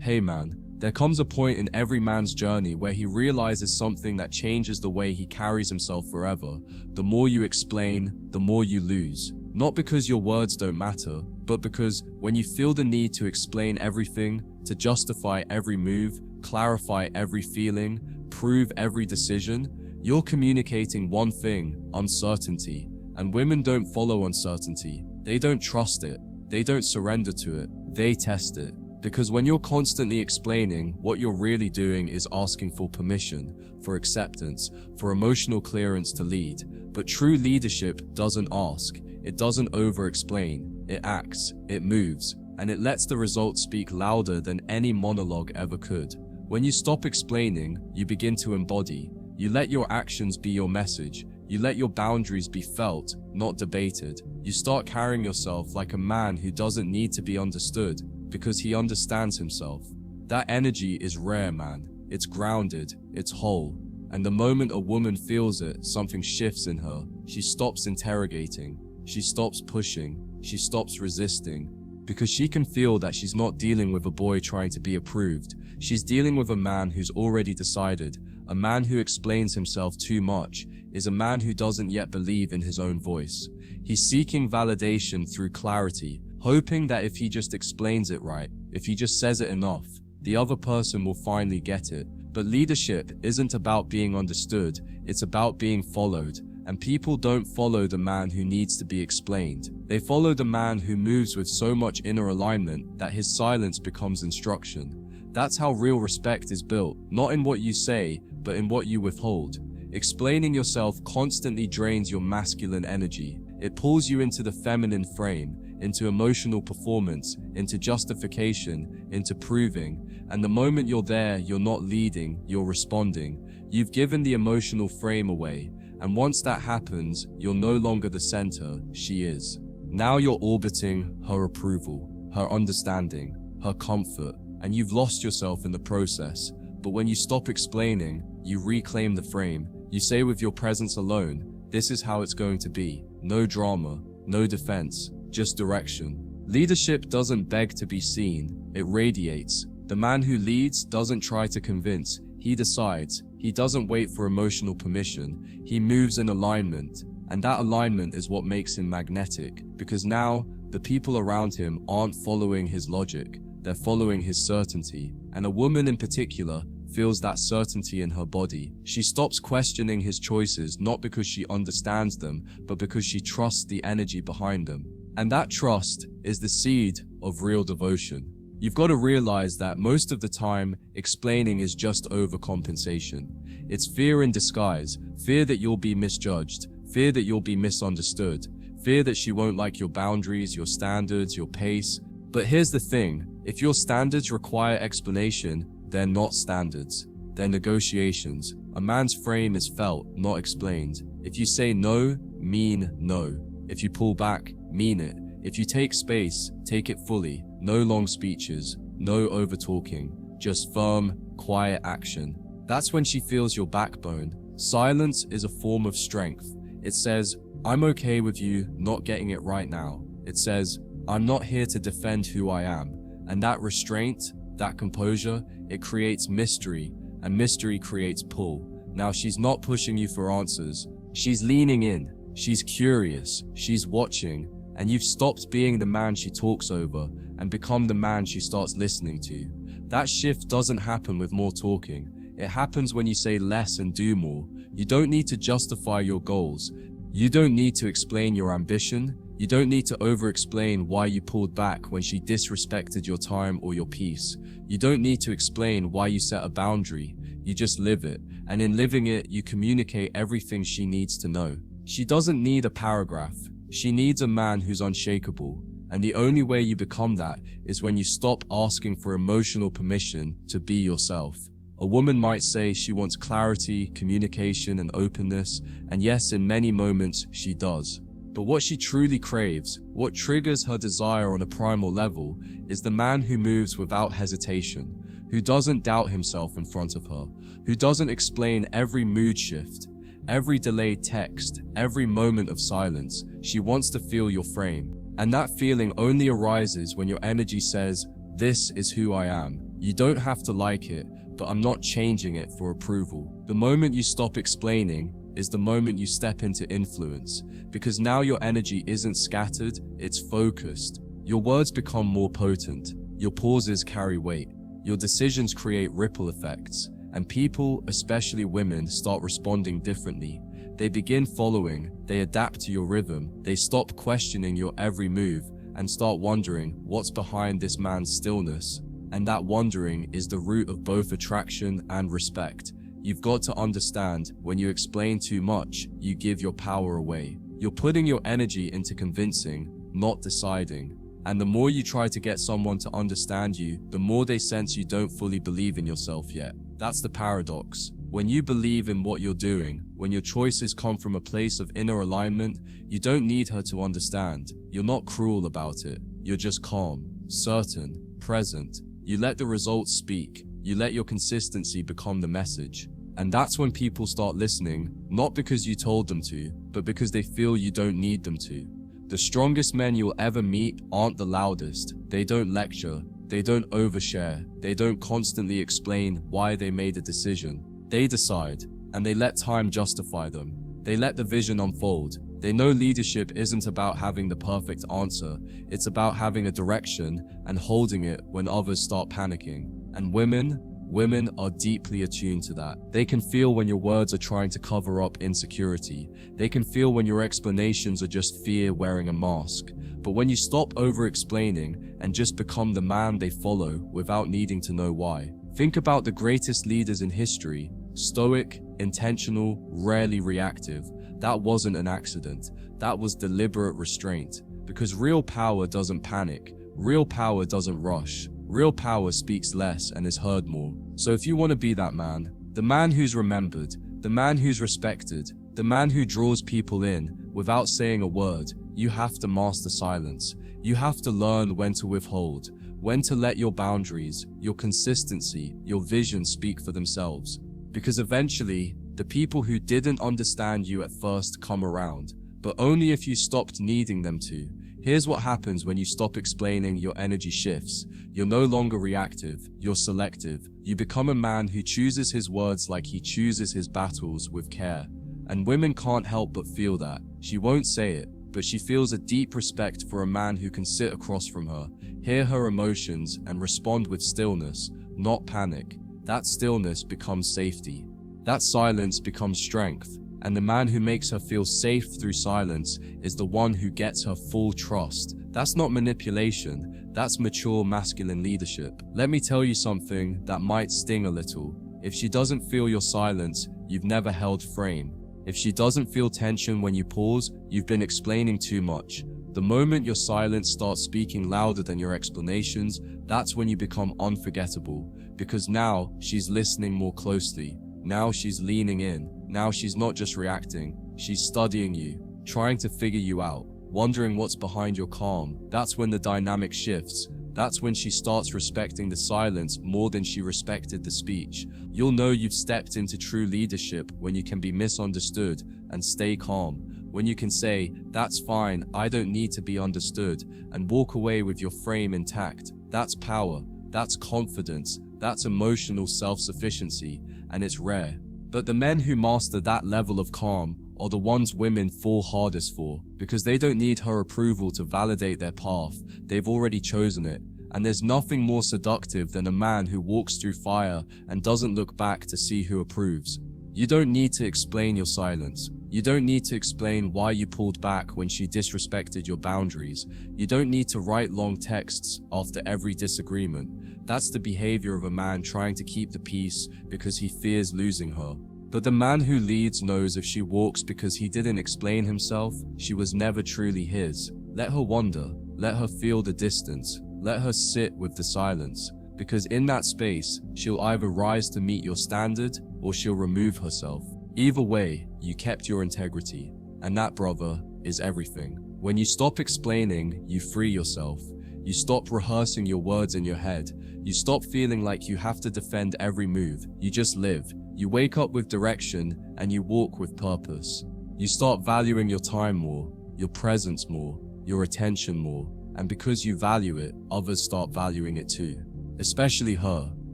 Hey man, there comes a point in every man's journey where he realizes something that changes the way he carries himself forever. The more you explain, the more you lose. Not because your words don't matter, but because when you feel the need to explain everything, to justify every move, clarify every feeling, prove every decision, you're communicating one thing: uncertainty. And women don't follow uncertainty. They don't trust it. They don't surrender to it. They test it. Because when you're constantly explaining, what you're really doing is asking for permission, for acceptance, for emotional clearance to lead. But true leadership doesn't ask. It doesn't over-explain. It acts, it moves, and it lets the results speak louder than any monologue ever could. When you stop explaining, you begin to embody. You let your actions be your message. You let your boundaries be felt, not debated. You start carrying yourself like a man who doesn't need to be understood, because he understands himself. That energy is rare, man. It's grounded, it's whole. And the moment a woman feels it, something shifts in her. She stops interrogating. She stops pushing. She stops resisting. Because she can feel that she's not dealing with a boy trying to be approved. She's dealing with a man who's already decided. A man who explains himself too much is a man who doesn't yet believe in his own voice. He's seeking validation through clarity, hoping that if he just explains it right, if he just says it enough, the other person will finally get it. But leadership isn't about being understood, it's about being followed. And people don't follow the man who needs to be explained. They follow the man who moves with so much inner alignment that his silence becomes instruction. That's how real respect is built, not in what you say, but in what you withhold. Explaining yourself constantly drains your masculine energy. It pulls you into the feminine frame, into emotional performance, into justification, into proving. And the moment you're there, you're not leading, you're responding. You've given the emotional frame away. And once that happens, you're no longer the center, she is. Now you're orbiting her approval, her understanding, her comfort, and you've lost yourself in the process. But when you stop explaining, you reclaim the frame. You say with your presence alone, this is how it's going to be. No drama, no defense, just direction. Leadership doesn't beg to be seen, it radiates. The man who leads doesn't try to convince, he decides. He doesn't wait for emotional permission, he moves in alignment. And that alignment is what makes him magnetic, because now the people around him aren't following his logic, they're following his certainty. And a woman in particular feels that certainty in her body. She stops questioning his choices, not because she understands them, but because she trusts the energy behind them. And that trust is the seed of real devotion. You've got to realize that most of the time, explaining is just overcompensation. It's fear in disguise, fear that you'll be misjudged, fear that you'll be misunderstood, fear that she won't like your boundaries, your standards, your pace. But here's the thing, if your standards require explanation, they're not standards, they're negotiations. A man's frame is felt, not explained. If you say no, mean no. If you pull back, mean it. If you take space, take it fully. No long speeches, no over-talking, just firm, quiet action. That's when she feels your backbone. Silence is a form of strength. It says, I'm okay with you not getting it right now. It says, I'm not here to defend who I am. And that restraint, that composure, it creates mystery, and mystery creates pull. Now she's not pushing you for answers. She's leaning in. She's curious. She's watching. And you've stopped being the man she talks over and become the man she starts listening to. That shift doesn't happen with more talking. It happens when you say less and do more. You don't need to justify your goals. You don't need to explain your ambition. You don't need to over-explain why you pulled back when she disrespected your time or your peace. You don't need to explain why you set a boundary. You just live it. And in living it, you communicate everything she needs to know. She doesn't need a paragraph. She needs a man who's unshakable. And the only way you become that is when you stop asking for emotional permission to be yourself. A woman might say she wants clarity, communication, and openness, and yes, in many moments, she does. But what she truly craves, what triggers her desire on a primal level, is the man who moves without hesitation, who doesn't doubt himself in front of her, who doesn't explain every mood shift, every delayed text, every moment of silence. She wants to feel your frame. And that feeling only arises when your energy says, this is who I am. You don't have to like it, but I'm not changing it for approval. The moment you stop explaining is the moment you step into influence, because now your energy isn't scattered, it's focused. Your words become more potent, your pauses carry weight, your decisions create ripple effects, and people, especially women, start responding differently. They begin following, they adapt to your rhythm, they stop questioning your every move, and start wondering what's behind this man's stillness. And that wondering is the root of both attraction and respect. You've got to understand, when you explain too much, you give your power away. You're putting your energy into convincing, not deciding. And the more you try to get someone to understand you, the more they sense you don't fully believe in yourself yet. That's the paradox. When you believe in what you're doing, when your choices come from a place of inner alignment, you don't need her to understand. You're not cruel about it. You're just calm, certain, present. You let the results speak. You let your consistency become the message. And that's when people start listening, not because you told them to, but because they feel you don't need them to. The strongest men you'll ever meet aren't the loudest. They don't lecture. They don't overshare. They don't constantly explain why they made a decision. They decide, and they let time justify them. They let the vision unfold. They know leadership isn't about having the perfect answer. It's about having a direction and holding it when others start panicking. And women are deeply attuned to that. They can feel when your words are trying to cover up insecurity. They can feel when your explanations are just fear wearing a mask. But when you stop over-explaining and just become the man they follow without needing to know why. Think about the greatest leaders in history. Stoic, intentional, rarely reactive. That wasn't an accident. That was deliberate restraint. Because real power doesn't panic. Real power doesn't rush. Real power speaks less and is heard more. So if you want to be that man, the man who's remembered, the man who's respected, the man who draws people in without saying a word, you have to master silence. You have to learn when to withhold, when to let your boundaries, your consistency, your vision speak for themselves. Because eventually, the people who didn't understand you at first come around, but only if you stopped needing them to. Here's what happens when you stop explaining. Your energy shifts. You're no longer reactive, you're selective. You become a man who chooses his words like he chooses his battles, with care. And women can't help but feel that. She won't say it, but she feels a deep respect for a man who can sit across from her, hear her emotions, and respond with stillness, not panic. That stillness becomes safety. That silence becomes strength. And the man who makes her feel safe through silence is the one who gets her full trust. That's not manipulation, that's mature masculine leadership. Let me tell you something that might sting a little. If she doesn't feel your silence, you've never held frame. If she doesn't feel tension when you pause, you've been explaining too much. The moment your silence starts speaking louder than your explanations, that's when you become unforgettable. Because now she's listening more closely. Now she's leaning in. Now she's not just reacting, she's studying you, trying to figure you out, wondering what's behind your calm. That's when the dynamic shifts. That's when she starts respecting the silence more than she respected the speech. You'll know you've stepped into true leadership when you can be misunderstood and stay calm. When you can say, "That's fine, I don't need to be understood," and walk away with your frame intact. That's power, that's confidence, that's emotional self-sufficiency, and it's rare. But the men who master that level of calm are the ones women fall hardest for, because they don't need her approval to validate their path. They've already chosen it. And there's nothing more seductive than a man who walks through fire and doesn't look back to see who approves. You don't need to explain your silence. You don't need to explain why you pulled back when she disrespected your boundaries. You don't need to write long texts after every disagreement. That's the behavior of a man trying to keep the peace because he fears losing her. But the man who leads knows if she walks because he didn't explain himself, she was never truly his. Let her wander. Let her feel the distance. Let her sit with the silence. Because in that space, she'll either rise to meet your standard or she'll remove herself. Either way, you kept your integrity. And that, brother, is everything. When you stop explaining, you free yourself. You stop rehearsing your words in your head. You stop feeling like you have to defend every move. You just live. You wake up with direction and you walk with purpose. You start valuing your time more, your presence more, your attention more. And because you value it, others start valuing it too. especially her.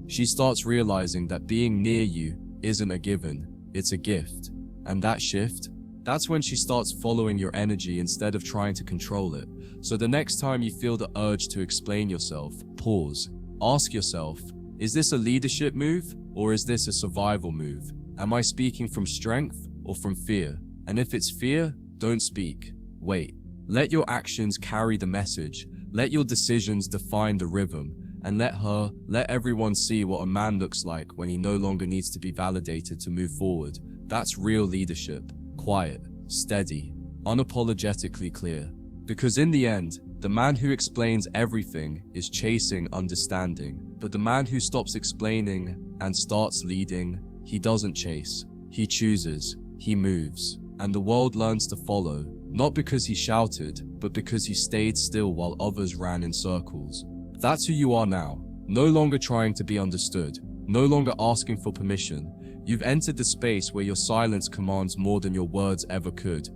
She starts realizing that being near you isn't a given, it's a gift. And that shift, that's when she starts following your energy instead of trying to control it. So the next time you feel the urge to explain yourself, pause. Ask yourself, is this a leadership move or is this a survival move? Am I speaking from strength or from fear? And if it's fear, don't speak. Wait. Let your actions carry the message. Let your decisions define the rhythm. And let everyone see what a man looks like when he no longer needs to be validated to move forward. That's real leadership. Quiet, steady, unapologetically clear. Because in the end, the man who explains everything is chasing understanding. But the man who stops explaining and starts leading, he doesn't chase. He chooses. He moves. And the world learns to follow, not because he shouted, but because he stayed still while others ran in circles. That's who you are now. No longer trying to be understood. No longer asking for permission. You've entered the space where your silence commands more than your words ever could.